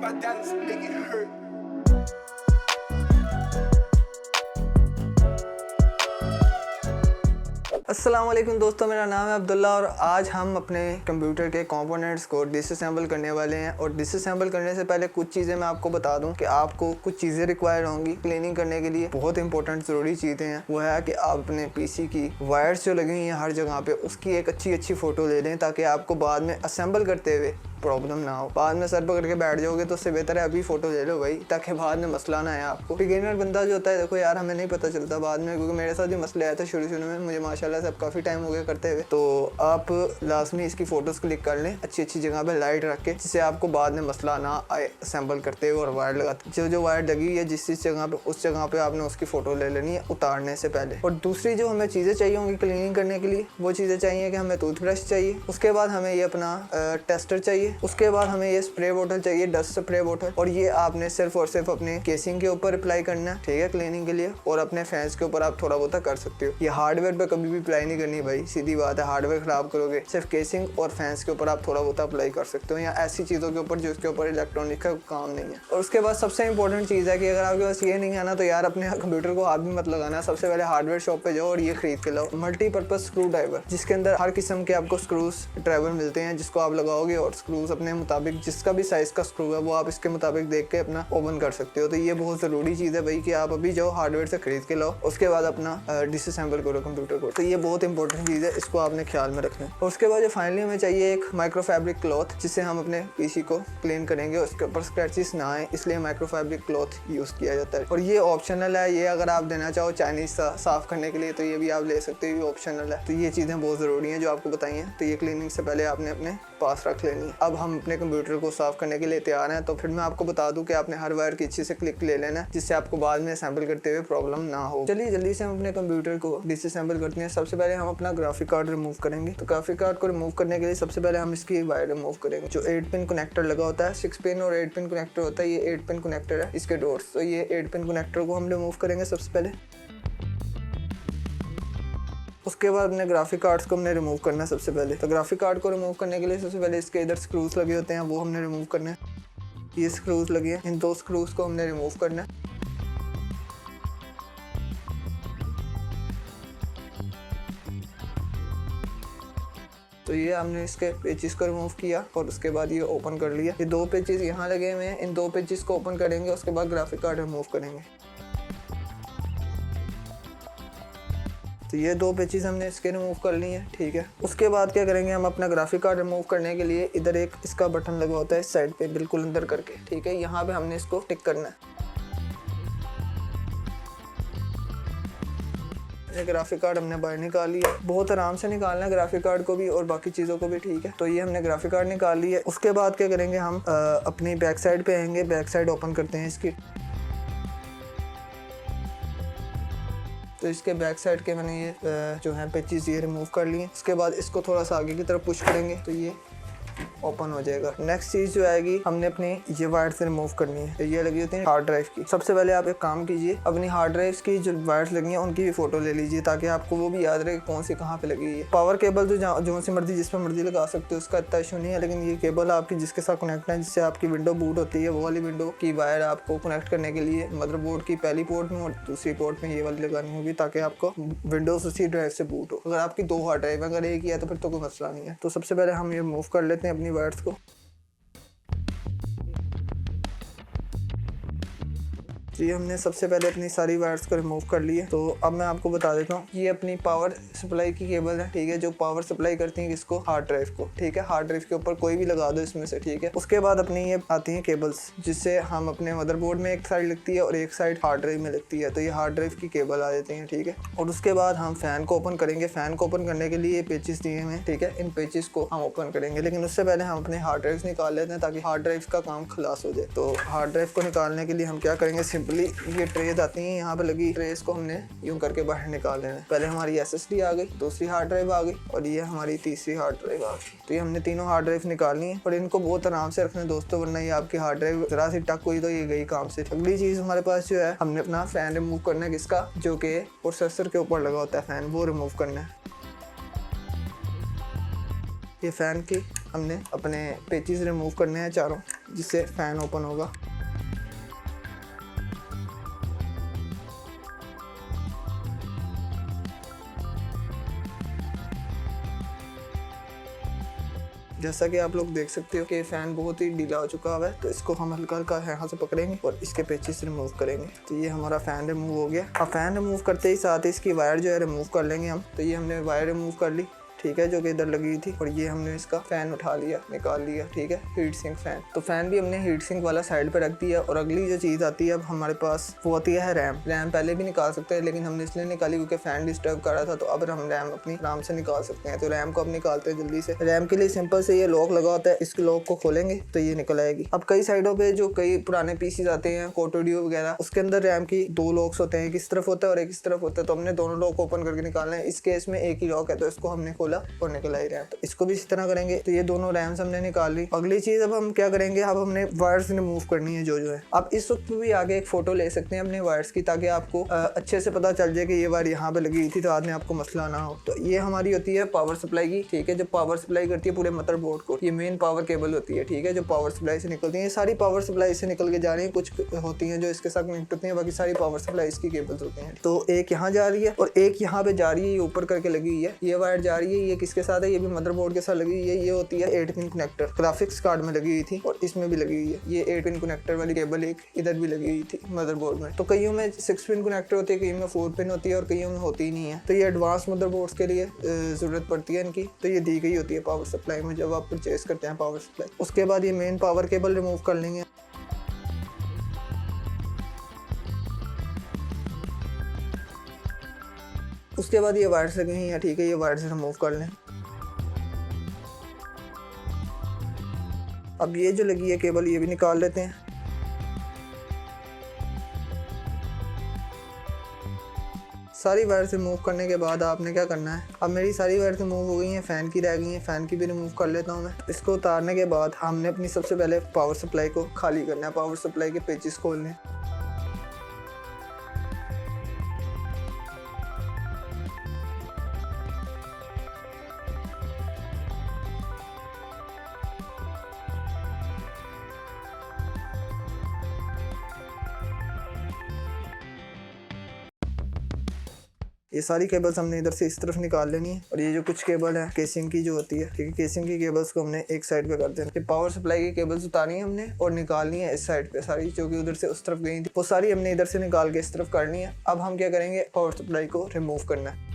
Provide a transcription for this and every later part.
my dance make it hurt. अस्सलाम वालेकुम दोस्तों, मेरा नाम है अब्दुल्ला और आज हम अपने कंप्यूटर के कंपोनेंट्स को डिसअसेंबल करने वाले हैं। और डिसअसेंबल करने से पहले कुछ चीज़ें मैं आपको बता दूं कि आपको कुछ चीज़ें रिक्वायर होंगी क्लीनिंग करने के लिए। बहुत इंपॉर्टेंट ज़रूरी चीज़ें हैं, वो है कि आप अपने पीसी की वायर्स जो लगी हुई हैं हर जगह पे, उसकी एक अच्छी फ़ोटो ले लें ताकि आपको बाद में असेंबल करते हुए प्रॉब्लम ना हो। बाद में सर पकड़ के बैठ जाओगे तो उससे बेहतर है अभी फ़ोटो ले लो भाई, ताकि बाद में मसला ना आए आपको। बिगिनर बंदा जो होता है, देखो यार, हमें नहीं पता चलता बाद में, क्योंकि मेरे साथ भी मसले आए थे शुरू में, मुझे माशाल्लाह से अब काफ़ी टाइम हो गया करते हुए। तो आप लाजमी इसकी फ़ोटोज़ क्लिक कर लें अच्छी जगह पर लाइट रख के, जिससे आपको बाद में मसला ना आए असेंबल करते हुए। और वायर लगाते जो वायर लगी हुई है जिस जगह पर, उस जगह पर आपने उसकी फ़ोटो ले लेनी है उतारने से पहले। और दूसरी जो हमें चीज़ें चाहिए होंगी क्लीनिंग करने के लिए, वो चीज़ें चाहिए कि हमें टूथब्रश चाहिए, उसके बाद हमें ये अपना टेस्टर चाहिए, उसके बाद हमें ये स्प्रे बोतल चाहिए, डस्ट स्प्रे बोतल। और ये आपने सिर्फ और सिर्फ अपने केसिंग के ऊपर अप्लाई करना है, ठीक है, क्लीनिंग के लिए। और अपने फैंस के ऊपर आप थोड़ा बहुत कर सकते हो। ये हार्डवेयर पे कभी भी अप्लाई नहीं करनी भाई, सीधी बात है, हार्डवेयर खराब करोगे। सिर्फ केसिंग और फैंस के ऊपर आप थोड़ा बहुत अप्लाई कर सकते हो, या ऐसी चीज़ों के ऊपर जिसके ऊपर इलेक्ट्रॉनिक का काम नहीं है। और उसके बाद सबसे इंपॉर्टेंट चीज़ है कि अगर आपके पास ये नहीं आना तो यार अपने कंप्यूटर को हाथ भी मत लगाना। सबसे पहले हार्डवेयर शॉप पे जाओ और ये खरीद के लाओ, मल्टीपर्पज स्क्रू ड्राइवर, जिसके अंदर हर किस्म के आपको स्क्रूज ड्राइवर मिलते हैं, जिसको आप लगाओगे और स्क्रूज अपने मुताबिक जिसका भी साइज का स्क्रू है वो आप इसके मुताबिक देख के अपना ओपन कर सकते हो। तो ये बहुत ज़रूरी चीज़ है भाई कि आप अभी जाओ हार्डवेयर से खरीद के लाओ, उसके बाद अपना डिसअसेंबल करो कंप्यूटर को। तो ये बहुत इंपॉर्टेंट चीज़ है, इसको आपने ख्याल में रखना है। और उसके बाद जो फाइनली हमें चाहिए एक माइक्रो फैब्रिक क्लॉथ, जिससे हम अपने पीसी को क्लीन करेंगे, उसके ऊपर स्क्रैचेस ना आए, इसलिए माइक्रो फैब्रिक क्लॉथ यूज़ किया जाता है। और ये ऑप्शनल है, ये अगर आप देना चाहो चाइनीज साफ़ करने के लिए तो ये भी आप ले सकते हो, ये ऑप्शनल है। तो ये चीज़ें बहुत ज़रूरी हैं जो आपको बताई हैं। तो ये क्लीनिंग से पहले आपने अपने पास रख लेनी है। अब हम अपने कंप्यूटर को साफ़ करने के लिए तैयार हैं। तो फिर मैं आपको बता दूं कि आपने हर वायर की अच्छे से क्लिक ले लेना है, जिससे आपको बाद में असेंबल करते हुए प्रॉब्लम ना हो। चलिए जल्दी से हम अपने कंप्यूटर को डिसअसेंबल करते हैं। सबसे पहले हम अपना ग्राफिक कार्ड रिमूव करेंगे। तो ग्राफिक कार्ड को रिमूव करने के लिए सबसे पहले हम इसकी वायर रिमूव करेंगे। जो 8 पिन कनेक्टर लगा होता है, 6 पिन और 8 पिन कनेक्टर होता है, ये 8 पिन कनेक्टर है, इसके डोर्स। तो ये 8 पिन कनेक्टर को हम रिमूव करेंगे सबसे पहले। उसके बाद अपने ग्राफिक कार्ड्स को हमने रिमूव करना है सबसे पहले। तो ग्राफिक कार्ड को रिमूव करने के लिए सबसे पहले इसके इधर स्क्रूज लगे होते हैं, वो हमने रिमूव करने हैं। ये स्क्रूज लगे हैं, इन 2 स्क्रूज को हमने रिमूव करना है। तो ये हमने इसके पेचेस को रिमूव किया और उसके बाद ये ओपन कर लिया। ये 2 पेचेस यहाँ लगे हुए हैं, इन 2 पेचेस को ओपन करेंगे, उसके बाद ग्राफिक कार्ड रिमूव करेंगे। तो ये 2 पेचेस हमने इसके रिमूव कर लिए हैं, ठीक है। उसके बाद क्या करेंगे, हम अपना ग्राफिक कार्ड रिमूव करने के लिए इधर एक इसका बटन लगा होता है इस साइड पे बिल्कुल अंदर करके, ठीक है। यहाँ पे हमने इसको टिक करना है। ये ग्राफिक कार्ड हमने बाहर निकाल लिया। बहुत आराम से निकालना है ग्राफिक कार्ड को भी और बाकी चीज़ों को भी, ठीक है। तो ये हमने ग्राफिक कार्ड निकाल लिया। उसके बाद क्या करेंगे, हम अपनी बैक साइड पे आएंगे, बैक साइड ओपन करते हैं इसकी। तो इसके बैक साइड के मैंने ये जो है पेचेस ये रिमूव कर लिए। उसके बाद इसको थोड़ा सा आगे की तरफ पुश करेंगे तो ये ओपन हो जाएगा। नेक्स्ट चीज़ जो आएगी, हमने अपनी ये वायर्स रिमूव करनी है। ये लगी होती है हार्ड ड्राइव की। सबसे पहले आप एक काम कीजिए, अपनी हार्ड ड्राइव्स की जो वायर्स लगी हैं उनकी भी फोटो ले लीजिए, ताकि आपको वो भी याद रहे कौन सी कहाँ पे लगी है। पावर केबल जो सी मर्जी जिस पर मर्जी लगा सकते हो, उसका इतना इशू नहीं है। लेकिन ये केबल आपकी जिसके साथ कनेक्ट है, जिससे आपकी विंडो बूट होती है, वो वाली विंडो की वायर आपको कनेक्ट करने के लिए मदरबोर्ड की पहली पोर्ट में और दूसरी पोर्ट में ये वाली लगानी होगी, ताकि आपको विंडोज उसी ड्राइव से बूट हो। अगर आपकी 2 हार्ड ड्राइव, अगर एक ही है तो फिर तो कोई मसला नहीं है। तो सबसे पहले हम ये रिमूव कर लेते हैं अपनी वायर्स को। ये हमने सबसे पहले अपनी सारी वायर्स को रिमूव कर लिए। तो अब मैं आपको बता देता हूँ, ये अपनी पावर सप्लाई की केबल है, ठीक है, जो पावर सप्लाई करती है किसको, हार्ड ड्राइव को, ठीक है। हार्ड ड्राइव के ऊपर कोई भी लगा दो इसमें से, ठीक है। उसके बाद अपनी ये आती हैं केबल्स, जिससे हम अपने मदरबोर्ड में एक साइड लगती है और एक साइड हार्ड ड्राइव में लगती है। तो ये हार्ड ड्राइव की केबल आ जाती है, ठीक है। और उसके बाद हम फैन को ओपन करेंगे। फैन को ओपन करने के लिए पेचेस दिए हुए हैं, ठीक है। इन पेचेस को हम ओपन करेंगे, लेकिन उससे पहले हम अपने हार्ड ड्राइव निकाल लेते हैं, ताकि हार्ड ड्राइव का काम खलास हो जाए। तो हार्ड ड्राइव को निकालने के लिए हम क्या करेंगे, सिंपली ये ट्रेस आती हैं, यहाँ पे लगी ट्रेस को हमने यूं करके बाहर निकाल लेना है। पहले हमारी SSD आ गई, दूसरी हार्ड ड्राइव आ गई और ये हमारी तीसरी हार्ड ड्राइव आ गई। तो ये हमने तीनों हार्ड ड्राइव निकालनी है, और इनको बहुत आराम से रखना है दोस्तों, वरना ये आपकी हार्ड ड्राइव जरा सी टक हुई तो ये गई काम से। अगली चीज़ हमारे पास जो है, हमने अपना फैन रिमूव करना है, किसका, जो कि प्रोसेसर के ऊपर लगा होता है फैन, वो रिमूव करना है। ये फ़ैन की हमने अपने पेचेस रिमूव करने हैं चारों, जिससे फ़ैन ओपन होगा। जैसा कि आप लोग देख सकते हो कि फ़ैन बहुत ही ढीला हो चुका हुआ है, तो इसको हम हल्का हल्का यहाँ से पकड़ेंगे और इसके पेचेस रिमूव करेंगे। तो ये हमारा फ़ैन रिमूव हो गया। अब फ़ैन रिमूव करते ही साथ ही इसकी वायर जो है रिमूव कर लेंगे हम। तो ये हमने वायर रिमूव कर ली, ठीक है, जो कि इधर लगी थी। और ये हमने इसका फ़ैन उठा लिया, निकाल लिया, ठीक है, हीट सिंक फ़ैन। तो फ़ैन भी हमने हीट सिंक वाला साइड पे रख दिया। और अगली जो चीज़ आती है अब हमारे पास, वो आती है रैम। रैम पहले भी निकाल सकते हैं, लेकिन हमने इसलिए निकाली क्योंकि फ़ैन डिस्टर्ब कर रहा था। तो अब हम रैम अपनी आराम से निकाल सकते हैं। तो रैम को अब निकालते हैं जल्दी से। रैम के लिए सिंपल से ये लॉक लगा होता है, इस लॉक को खोलेंगे तो ये निकल आएगी। अब कई साइडों पे जो कई पुराने पीसीज आते हैं, कोटोडियो वगैरह, उसके अंदर रैम की 2 लॉक्स होते हैं, एक इस तरफ होता है और एक इस तरफ होता है। तो हमने दोनों लॉक ओपन करके निकालना है। इस केस में एक ही लॉक है, तो इसको हमने खोला और निकल आई रैम। तो इसको भी इस तरह करेंगे। तो ये दोनों रैम्स हमने निकाल ली। अगली चीज अब हम क्या करेंगे, अब हमने वायर्स रिमूव करनी है जो है। अब इस वक्त भी आगे एक फोटो ले सकते हैं अपने वायर्स की, ताकि आपको अच्छे से पता चल जाए कि ये वायर यहाँ पे लगी हुई थी, तो बाद में आपको मसला ना हो। तो ये हमारी होती है पावर सप्लाई की, ठीक है, जो पावर सप्लाई करती है पूरे मदरबोर्ड को। ये मेन पावर केबल होती है, ठीक है, जो पावर सप्लाई से निकलती है। ये सारी पावर सप्लाई से निकल के जा रही है, कुछ होती हैं जो इसके साथ कनेक्ट होती हैं, बाकी सारी पावर सप्लाई की केबल्स होती हैं। तो एक यहाँ जा रही है और एक यहाँ पे जा रही है, ये ऊपर करके लगी हुई है। ये वायर जा रही है, ये किसके साथ है, ये भी मदरबोर्ड के साथ लगी हुई है। ये होती है 8 पिन कनेक्टर, ग्राफिक्स कार्ड में लगी हुई थी और इसमें भी लगी हुई है। ये 8 पिन कनेक्टर वाली केबल एक इधर भी लगी हुई थी मदरबोर्ड में। तो कईयों में 6 पिन कनेक्टर होती है, कईयों में 4 पिन होती है और कईयों में होती ही नहीं है। तो ये एडवांस मदरबोर्ड्स के लिए ज़रूरत पड़ती है इनकी। तो ये दी गई होती है पावर सप्लाई में जब आप परचेज करते हैं पावर सप्लाई। उसके बाद ये मेन पावर केबल रिमूव कर लेंगे। उसके बाद ये वायर्स लगी हुई हैं, ठीक है, ये वायर्स रिमूव कर लें। अब ये जो लगी है केबल, ये भी निकाल लेते हैं। सारी वायर रिमूव करने के बाद आपने क्या करना है, अब मेरी सारी वायर रिमूव हो गई हैं, फ़ैन की रह गई हैं, फ़ैन की भी रिमूव कर लेता हूँ मैं। इसको उतारने के बाद हमने अपनी सबसे पहले पावर सप्लाई को खाली करना है, पावर सप्लाई के पेचेस खोलने हैं। ये सारी केबल्स हमने इधर से इस तरफ निकाल लेनी है। और ये जो कुछ केबल है केसिंग की जो होती है, ठीक है, केसिंग की केबल्स को हमने एक साइड पे कर देना। ये पावर सप्लाई की केबल्स उतारनी है हमने और निकालनी है इस साइड पे सारी, जो कि उधर से उस तरफ गई थी, वो सारी हमने इधर से निकाल के इस तरफ करनी है। अब हम क्या करेंगे, पावर सप्लाई को रिमूव करना है।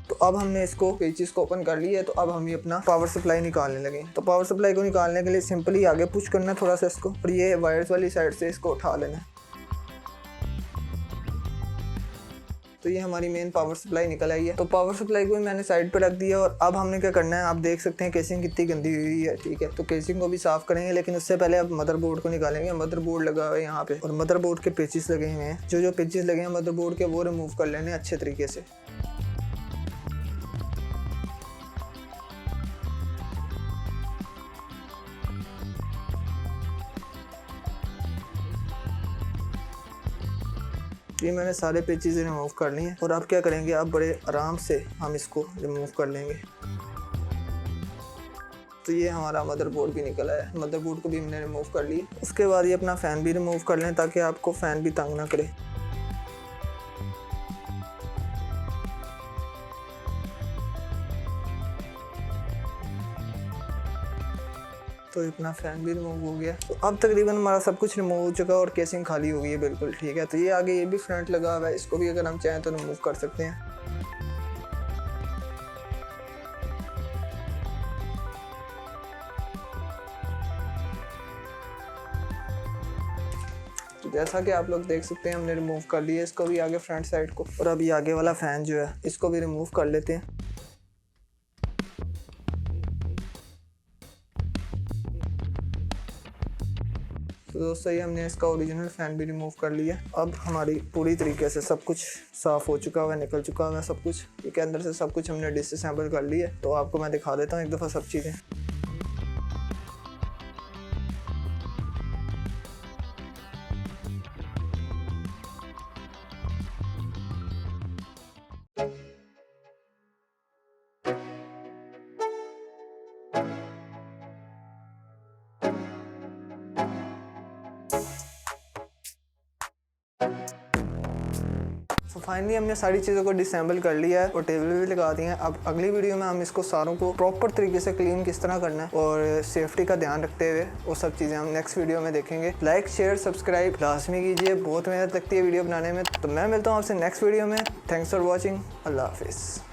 तो अब हमने इसको पेचेस को ओपन कर लिया है। तो अब हम ये अपना पावर सप्लाई निकालने लगे। तो पावर सप्लाई को निकालने के लिए सिंपली आगे पुश करना है थोड़ा सा इसको, और ये वायर्स वाली साइड से इसको उठा लेना है। तो ये हमारी मेन पावर सप्लाई निकल आई है। तो पावर सप्लाई को भी मैंने साइड पे रख दिया। और अब हमने क्या करना है, आप देख सकते हैं केसिंग कितनी गंदी हुई है, ठीक है। तो केसिंग को भी साफ करेंगे, लेकिन उससे पहले अब मदरबोर्ड को निकालेंगे। मदरबोर्ड लगा हुआ है यहाँ पे और मदरबोर्ड के पेचेस लगे हुए हैं। जो पेचेस लगे हैं मदरबोर्ड के, वो रिमूव कर लेने अच्छे तरीके से। ये मैंने सारे पेचेस रिमूव कर लिए हैं। और अब क्या करेंगे, अब बड़े आराम से हम इसको रिमूव कर लेंगे। तो ये हमारा मदरबोर्ड भी निकला है, मदरबोर्ड को भी हमने रिमूव कर लिया। उसके बाद ये अपना फ़ैन भी रिमूव कर लें, ताकि आपको फ़ैन भी तंग ना करे। तो अपना फ़ैन भी रिमूव हो गया। तो अब तकरीबन हमारा सब कुछ रिमूव हो चुका है और केसिंग खाली हो गई है बिल्कुल, ठीक है। तो ये आगे ये भी फ्रंट लगा हुआ है, इसको भी अगर हम चाहें तो रिमूव कर सकते हैं। तो जैसा कि आप लोग देख सकते हैं हमने रिमूव कर लिया इसको भी आगे फ्रंट साइड को। और अभी आगे वाला फ़ैन जो है इसको भी रिमूव कर लेते हैं। तो दोस्तों ये हमने इसका ओरिजिनल फ़ैन भी रिमूव कर लिया। अब हमारी पूरी तरीके से सब कुछ साफ़ हो चुका हुआ है, निकल चुका हुआ है सब कुछ। ये अंदर से सब कुछ हमने डिसअसेंबल कर लिया है। तो आपको मैं दिखा देता हूँ एक दफ़ा सब चीज़ें। सो फाइनली हमने सारी चीज़ों को डिसेंबल कर लिया है और टेबल भी लगा दी है। अब अगली वीडियो में हम इसको सारों को प्रॉपर तरीके से क्लीन किस तरह करना है और सेफ्टी का ध्यान रखते हुए वो सब चीज़ें हम नेक्स्ट वीडियो में देखेंगे। लाइक शेयर सब्सक्राइब लाजमी कीजिए, बहुत मेहनत लगती है वीडियो बनाने में। तो मैं मिलता हूँ आपसे नेक्स्ट वीडियो में। Thanks for watching. अल्लाह हाफिज़।